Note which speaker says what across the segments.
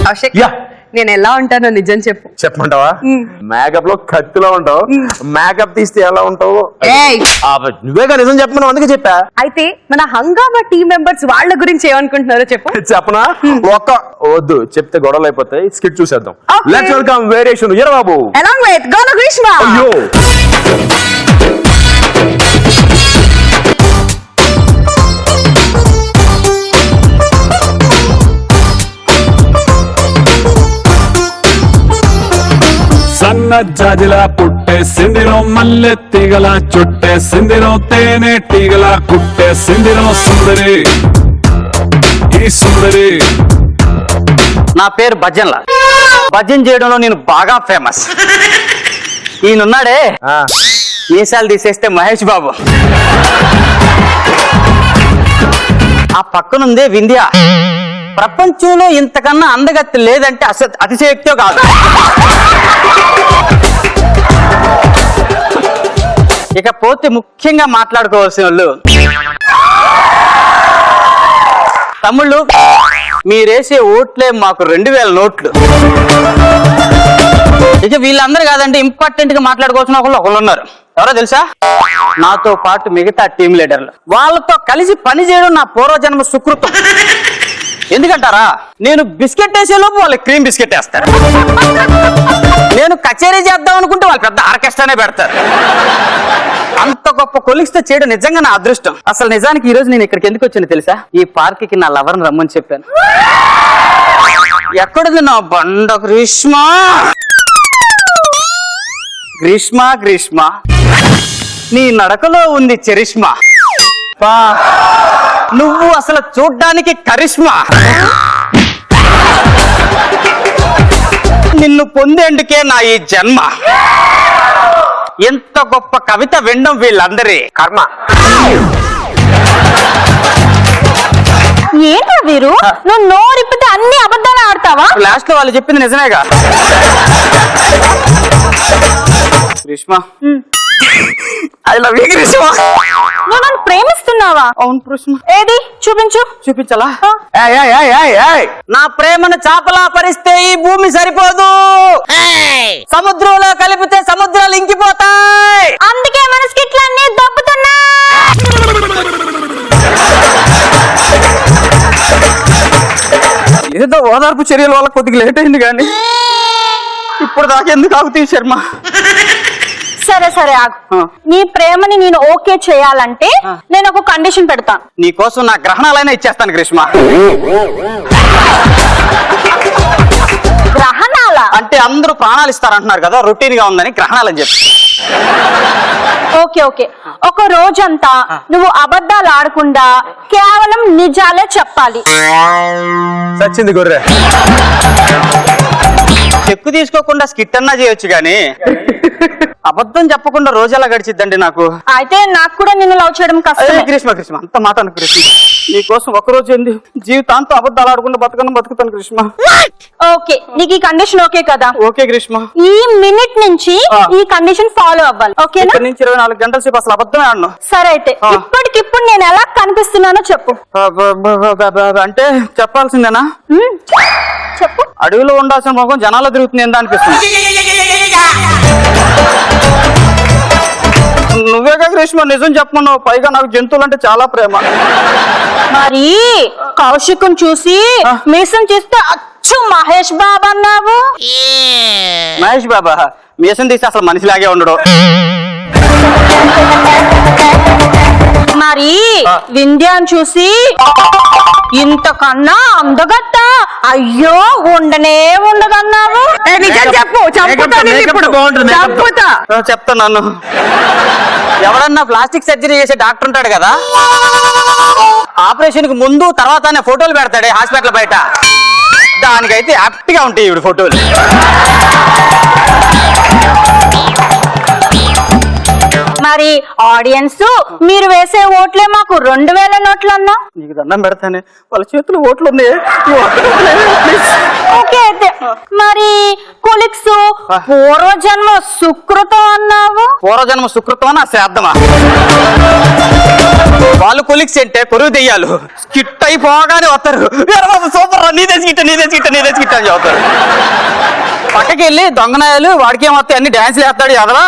Speaker 1: కౌశిక్ నేను ఎలా ఉంటానో నిజం చెప్పు.
Speaker 2: చెప్పమంటావా? మేకప్ లో కత్తిలో ఉంటావు, మేకప్ తీస్తే ఎలా ఉంటావు? నువ్వేగా నిజం చెప్పమని అందుకే చెప్పా.
Speaker 1: అయితే మన హంగామా టీం మెంబర్స్ వాళ్ళ గురించి ఏమనుకుంటున్నారో చెప్పు.
Speaker 2: చెప్పనా? ఒక్క వద్దు చెప్తే గొడవలు అయిపోతాయి. స్కిట్ చూసేద్దాం. Let's welcome variation Veerababu
Speaker 1: along with Gona Greeshma.
Speaker 2: అయ్యో
Speaker 3: సన్న జాజిలా పుట్టేసిందిరో మల్లె తీగల చుట్టేసిందిరో తేనె తీగల కుట్టేసిందిరో సుందరి ఈ సుందరి.
Speaker 4: నా పేరు భజన్లా. భజన్ చేయడంలో నేను బాగా ఫేమస్. ఈయనున్నాడే మీసాలు తీసేస్తే మహేష్ బాబు. ఆ పక్కనుందే వింధ్య. ప్రపంచంలో ఇంతకన్నా అందగత్తి లేదంటే అతిశయోక్తో కాదు. ఇకపోతే ముఖ్యంగా మాట్లాడుకోవాల్సిన వాళ్ళు తమ్ముళ్ళు. మీరేసే ఓట్లే మాకు 2000 నోట్లు. ఇక వీళ్ళందరూ కాదంటే ఇంపార్టెంట్ గా మాట్లాడుకోవాల్సిన ఒకళ్ళు ఉన్నారు. ఎవరో తెలుసా? నాతో పాటు మిగతా టీం లీడర్లు. వాళ్ళతో కలిసి పని చేయడం నా పూర్వజన్మ సుకృతం. ఎందుకంటారా? నేను బిస్కెట్ వేసే లోపు వాళ్ళు క్రీమ్ బిస్కెట్ వేస్తారు. నేను కచేరీ చేద్దాం అనుకుంటే వాళ్ళు పెద్ద ఆర్కెస్ట్రానే పెడతారు. అంత గొప్ప కొలీగ్స్ తో చేయడం నిజంగా నా అదృష్టం. అసలు నిజానికి ఈ రోజు నేను ఇక్కడికి ఎందుకు వచ్చాను తెలుసా? ఈ పార్క్ కి నా లవర్ని రమ్మని చెప్పాను. ఎక్కడుంది నా బండ గ్రీష్మ? గ్రీష్మ గ్రీష్మ నీ నడకలో ఉంది చరిష్మా. నువ్వు అసలు చూడ్డానికి కరిష్మా. నిన్ను పొందేందుకే నా ఈ జన్మ. ఎంత గొప్ప కవిత వినడం వీళ్ళందరి కర్మ.
Speaker 5: ఏంటా వీరు? నువ్వు నోరిప్పితే అన్ని అబద్ధాలు ఆడతావా?
Speaker 4: లాస్ట్ లో వాళ్ళు చెప్పింది నిజమేగా. Greeshma I love you Greeshma.
Speaker 5: నువ్వు నన్ను ప్రేమిస్తున్నావా?
Speaker 4: అవును గ్రీష్మ.
Speaker 5: ఏది చూపించు.
Speaker 4: చూపించాలా? నా ప్రేమను చాపలా పరిస్తే ఈ భూమి సరిపోదు. సముద్రంలో కలిపితే సముద్రాలు ఇంకిపోతాయి.
Speaker 5: అందుకే మన స్కిట్లన్నీ దొబ్బుతున్నా.
Speaker 4: ఏదో ఓదార్పు చర్యల వల్ల కొద్దిగా లేట్ అయింది కానీ ఇప్పుడు దాకా ఎందుకు ఆగుతాయి శర్మ?
Speaker 5: సరే సరే ఆగు. నీ ప్రేమని నేను ఓకే చేయాలంటే నేను ఒక కండిషన్ పెడతాను.
Speaker 4: నీ కోసం నా గ్రహణాలైనా ఇచ్చేస్తాను గ్రీష్మ.
Speaker 5: గ్రహణాల
Speaker 4: అంటే అందరూ ప్రాణాలు ఇస్తారంటున్నారు కదా, రొటీన్ గా ఉందని గ్రహణాలు అని చెప్పి.
Speaker 5: Okay okay. ఒక రోజంతా నువ్వు అబద్ధాలు ఆడకుండా కేవలం నిజాలే చెప్పాలి.
Speaker 2: సచ్చింది గొర్రె.
Speaker 4: చెక్కు తీసుకోకుండా స్కిట్ అన్నా చేయొచ్చు గాని అబద్ధం చెప్పకుండా రోజు ఎలా గడిచిద్దండి నాకు.
Speaker 5: అయితే నాకు కూడా నిన్ను లవ్ చేయడం కష్టం.
Speaker 4: గ్రీష్మ గ్రీష్మ అంత మాట అను గ్రీష్మ. నీకోసం ఒకరోజు ఏంది జీవితాంతో అబద్ధాలు ఆడకుండా బతుకుతాను గ్రీష్మ.
Speaker 5: ఓకే, నీకు ఈ కండిషన్ ఓకే కదా?
Speaker 4: ఓకే గ్రీష్మ.
Speaker 5: ఈ మినిట్ నుంచి ఈ కండిషన్ ఫాలో అవ్వాలి. ఓకేనా?
Speaker 4: ఇక్కడ నుంచి 24 గంటల సేపు అసలు అబద్ధమే ఆడను.
Speaker 5: సరే అయితే ఇప్పటికిప్పుడు నేను ఎలా కనిపిస్తున్నానో చెప్పు.
Speaker 4: అంటే చెప్పాల్సిందేనా?
Speaker 5: చెప్పు.
Speaker 4: అడవిలో ఉండాల్సిన మొగం జనాల్లో తిరుగుతుంది ఎంత అనిపిస్తుంది. నువ్వేగా గ్రీష్మ నిజం చెప్పమన్నావు. పైగా నాకు జంతువులు అంటే చాలా ప్రేమ.
Speaker 5: మరి కౌశికం చూసి మీసం చేస్తే అచ్చు మహేష్ బాబు అన్నావు.
Speaker 4: మహేష్ బాబా మీసం తీసి అసలు మనిషిలాగే ఉండడు.
Speaker 5: మరి వింధ్యాన్ని చూసి ఇంతకన్నా అందగత్త అయ్యో ఉండనే ఉండదన్నావు.
Speaker 4: చెప్తాను. ఎవడన్నా ప్లాస్టిక్ సర్జరీ చేసే డాక్టర్ ఉంటాడు కదా, ఆపరేషన్ కి ముందు తర్వాత ఫోటోలు పెడతాడే హాస్పిటల్ బయట. దానికైతే యాప్ట్ గా ఉంటాయి ఇప్పుడు ఫోటోలు.
Speaker 5: మరి ఆడియన్స్ మీరు వేసే ఓట్లే మాకు 2000 నోట్లు అన్నా.
Speaker 4: నీకు దండం పెడతానే, వాళ్ళ చేతులు ఓట్లు ఉన్నాయి.
Speaker 5: ఓకే అయితే మరి కొలిక్స్ పూర్వజన్మ సుకృతం అన్నావు.
Speaker 4: పూర్వజన్మ సుకృతం నా శ్రాద్ధమా? వాళ్ళు కొలిక్స్ అంటే కొరువు దెయ్యాలు. స్కిట్ అయిపోగానే వస్తారు, సూపర్ రా, నీదే స్కిట్ అని చెబుతారు. పక్కకి వెళ్ళి దొంగనాయాలు వాడికి ఏమొస్తాయి అన్ని డాన్స్ చేస్తాడు ఎదవా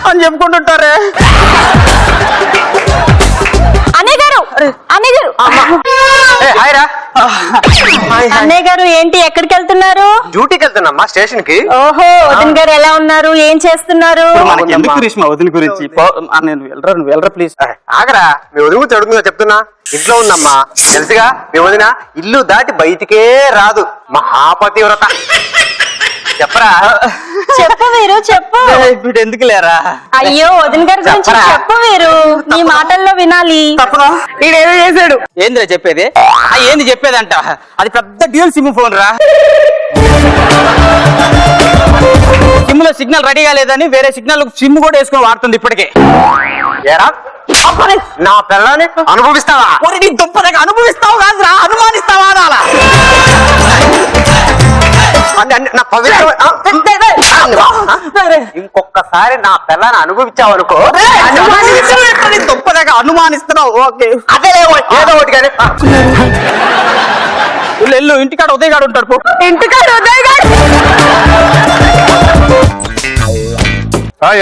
Speaker 4: అని చెప్పుకుంటుంటారే.
Speaker 5: అన్నయ్య గారు ఏంటి ఎక్కడికి వెళ్తున్నారు?
Speaker 2: డ్యూటీకి వెళ్తున్నామ్మా స్టేషన్ కి.
Speaker 5: ఓహో, వదిన గారు ఎలా ఉన్నారు, ఏం చేస్తున్నారు?
Speaker 4: మనకి ఎందుకు గ్రీష్మ వదిన గురించి? నేను వెళ్ళరా ప్లీజ్.
Speaker 2: ఆగరా, మీ వదిన గురించి అడుగుతుందా చెప్తున్నా. ఇంట్లో ఉందమ్మా, తెలుసుగా మీ వదిన ఇల్లు దాటి బయటికే రాదు, మహాపతివ్రత. చెప్పరా?
Speaker 5: చెప్పు వీరు, చెప్పు.
Speaker 4: ఇప్పుడు ఎందుకు లేరా?
Speaker 5: అయ్యో, వదిన గారి గురించి చెప్పు వీరు, నీ మాటల్లో వినాలి.
Speaker 1: ఈడేదో చేశాడు.
Speaker 4: ఏందిరా చెప్పేది? ఏంది చెప్పేదంట? అది పెద్ద డ్యూయల్ సిమ్ ఫోన్ రా. సిమ్ లో సిగ్నల్ రెడీగా లేదని వేరే సిగ్నల్ సిమ్ కూడా వేసుకొని వాడుతుంది ఇప్పటికే.
Speaker 2: నా పిల్లని అనుభవిస్తావా?
Speaker 4: నీ దుప్పదగా అనుభవిస్తావు కాదురా, అనుమానిస్తావా అనాలా?
Speaker 2: ఇంకొకసారి నా పిల్లని అనుభవించావు అనుకో,
Speaker 4: దుప్పదగా అనుమానిస్తున్నావు. ఓకే,
Speaker 2: అదే ఏదో ఒకటి కానీ.
Speaker 4: వెళ్ళు, ఇంటికాడ ఉదయగాడు ఉంటాడు. పో
Speaker 1: ఇంటికాడ ఉదయగాడు.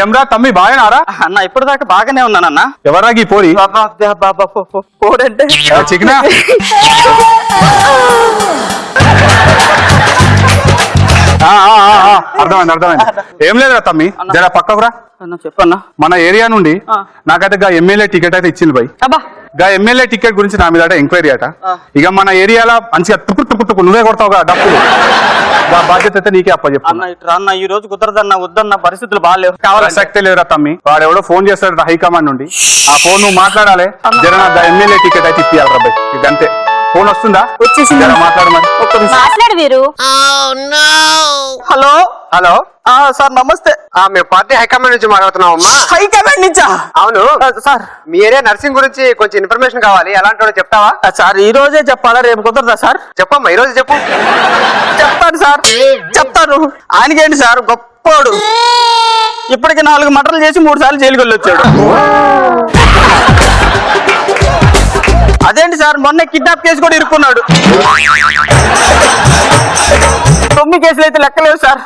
Speaker 3: ఏమ్రా తమ్మి బాగానారా?
Speaker 4: అన్న ఇప్పటిదాకా బాగానే ఉన్నానన్న.
Speaker 3: ఎవరా ఈ పోరి?
Speaker 4: పోడంటే
Speaker 3: చికెనా? అర్థమైంది. ఏం లేదురా తమ్మి, జర పక్కకురా.
Speaker 4: చెప్పన్నా.
Speaker 3: మన ఏరియా నుండి నాకైతే గా ఎమ్మెల్యే టికెట్ అయితే ఇచ్చింది భయ్.
Speaker 4: అబ్బా,
Speaker 3: గా ఎమ్మెల్యే టికెట్ గురించి నా మీద ఎంక్వైరీ అట. ఇక మన ఏరియాలో మంచిగా తుక్కు నువ్వే కొడతావుగా డబ్బులు. గా బాధ్యత అయితే నీకే అప్పచెప్పు.
Speaker 4: అన్న ఇట్లా అన్న, ఈ రోజు కుదరదన్న, వద్దన్న, పరిస్థితులు బాగాలేవు.
Speaker 3: ప్రసక్తే లేదురా తమ్మి. వాడెవడో ఫోన్ చేస్తాడు హైకమాండ్ నుండి, ఆ ఫోన్ నువ్వు మాట్లాడాలి. జర నా ఎమ్మెల్యే టికెట్ అయితే ఇప్పియాలి రా భయ్. ఇక అంతే. ఫోన్ వస్తుందా? వచ్చేసింది. మాట్లాడమని.
Speaker 5: మాట్లాడు వీరు.
Speaker 4: హలో
Speaker 2: హలో
Speaker 4: సార్, నమస్తే.
Speaker 2: మేము పార్టీ హైకమాండ్ నుంచి మాట్లాడుతున్నామమ్మా.
Speaker 4: హైకమాండ్ నుంచా?
Speaker 2: అవును
Speaker 4: సార్.
Speaker 2: మీ ఏరియా నర్సింగ్ గురించి కొంచెం ఇన్ఫర్మేషన్ కావాలి. ఎలాంటి చెప్తావా?
Speaker 4: సార్ ఈ రోజే చెప్పాలా, రేపు కుదరదా సార్?
Speaker 2: చెప్పమ్మా, ఈ రోజు చెప్పు.
Speaker 4: చెప్తాను సార్, చెప్తాను. ఆయనకేంటి సార్, గొప్పోడు. ఇప్పటికి 4 మటర్లు చేసి 3 సార్లు జైలుకి వెళ్ళొచ్చాడు. అదేంటి సార్, మొన్న కిడ్నాప్ కేసు కూడా ఇరుక్కున్నాడు. 9 కేసులు అయితే లెక్కలేవు సార్.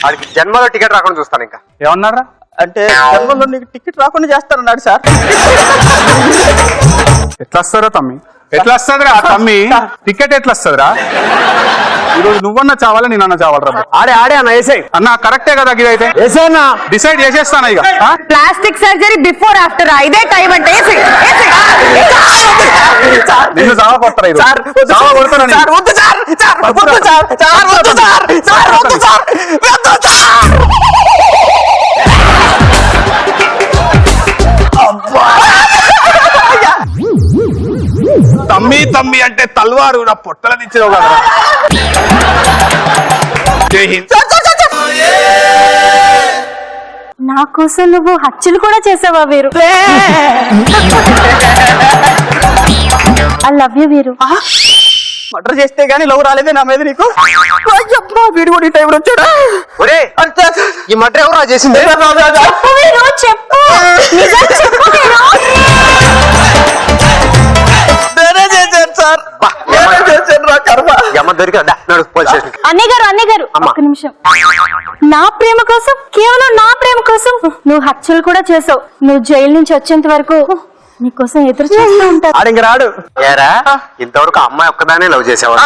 Speaker 2: వాడికి జన్మలో టికెట్ రాకుండా చూస్తాను. ఇంకా
Speaker 3: ఏమన్నారా?
Speaker 4: అంటే జన్మలో నీకు టికెట్ రాకుండా చేస్తారన్నాడు సార్.
Speaker 3: ఎట్లా వస్తారా తమ్మి? ఎట్లా వస్తుందిరా తమ్మి? టికెట్ ఎట్లా వస్తుందిరా? ఈరోజు నువ్వన్నా చావాలా, నేనన్నా చావాలరా?
Speaker 2: ఆడే అన్న వేసే
Speaker 3: అన్న కరెక్టే కదా ఇదైతే. డిసైడ్ చేసేస్తాను ఇక.
Speaker 1: ప్లాస్టిక్ సర్జరీ బిఫోర్ ఆఫ్టర్ ఇదే టైం అంటే
Speaker 3: నిన్ను చావ కొడతారా? చావ కొడతారా? తమ్మి అంటే తల్వారు నా పొట్టల దించావు కదా. జై హింద్.
Speaker 5: నా కోసం నువ్వు హత్యలు కూడా చేసావా వీరు? ఐ లవ్ యూ వీరు.
Speaker 4: మర్డర్ చేస్తే గానీ లవ్ రాలేదే నా మీద నీకు. వీడు కూడా ఈ టైంలో వచ్చాడా?
Speaker 2: ఈ మర్డర్ ఎవరు చేసింది?
Speaker 5: చెప్పు వీరు, చెప్పు. నిజం చెప్పు వీరు.
Speaker 4: నేనే చేశాను సార్, నేనే చేశాను. నా కర్మ.
Speaker 5: అన్నయ్య గారు ఒక్క నిమిషం. నా ప్రేమ కోసం, కేవలం నా ప్రేమ కోసం నువ్వు హత్యలు కూడా చేసావు. నువ్వు జైలు నుంచి వచ్చేంత వరకు నీకోసం ఎదురు చూస్తూ ఉంటాను.
Speaker 2: ఆడింక రాడు. ఏరా, ఇంతవరకు అమ్మాయి ఒక్కదానే లవ్ చేసేవాడు.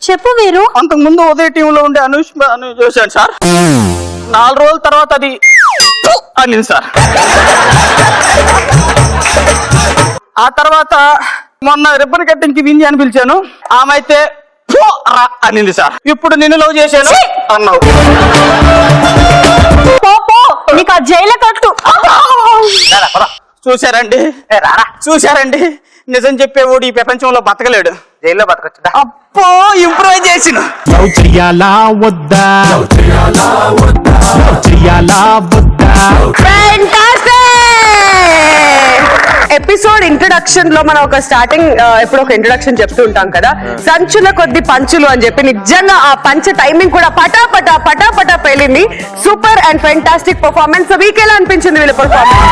Speaker 5: చెప్పు వీరు.
Speaker 4: అంతకు ముందు ఉదయ టీంలో ఉండే అనుష్మ అని చూశాను సార్. 4 రోజుల తర్వాత అది అనింది సార్. ఆ తర్వాత మొన్న రిబ్బన్ కట్టింగ్ కి వింది అని పిలిచాను. ఆమె అయితే అనింది సార్. ఇప్పుడు నిన్ను లవ్ చేశాను అన్నావు.
Speaker 5: నీకు ఆ జైలు కట్టు.
Speaker 4: చూశారండి, నిజం చెప్పేవాడు ఈ ప్రపంచంలో బతకలేడు.
Speaker 2: జైల్లో బతకొచ్చు దా.
Speaker 4: అప్పో ఇంప్రూవ్ చేసిన
Speaker 6: లవ్ చెయ్యాలా వద్దా లవ్ చెయ్యాలా వద్దా
Speaker 1: ఎపిసోడ్ ఇంట్రడక్షన్ లో మనం ఒక స్టార్టింగ్ ఎప్పుడు ఒక ఇంట్రడక్షన్ చెప్తూ ఉంటాం కదా, సంచుల కొద్ది పంచులు అని చెప్పి. నిజంగా ఆ పంచ టైమింగ్ కూడా పటా పటా పటా పటా పేలింది. Super and fantastic performance. మీకెలా అనిపించింది వీళ్ళ పర్ఫార్మెన్స్?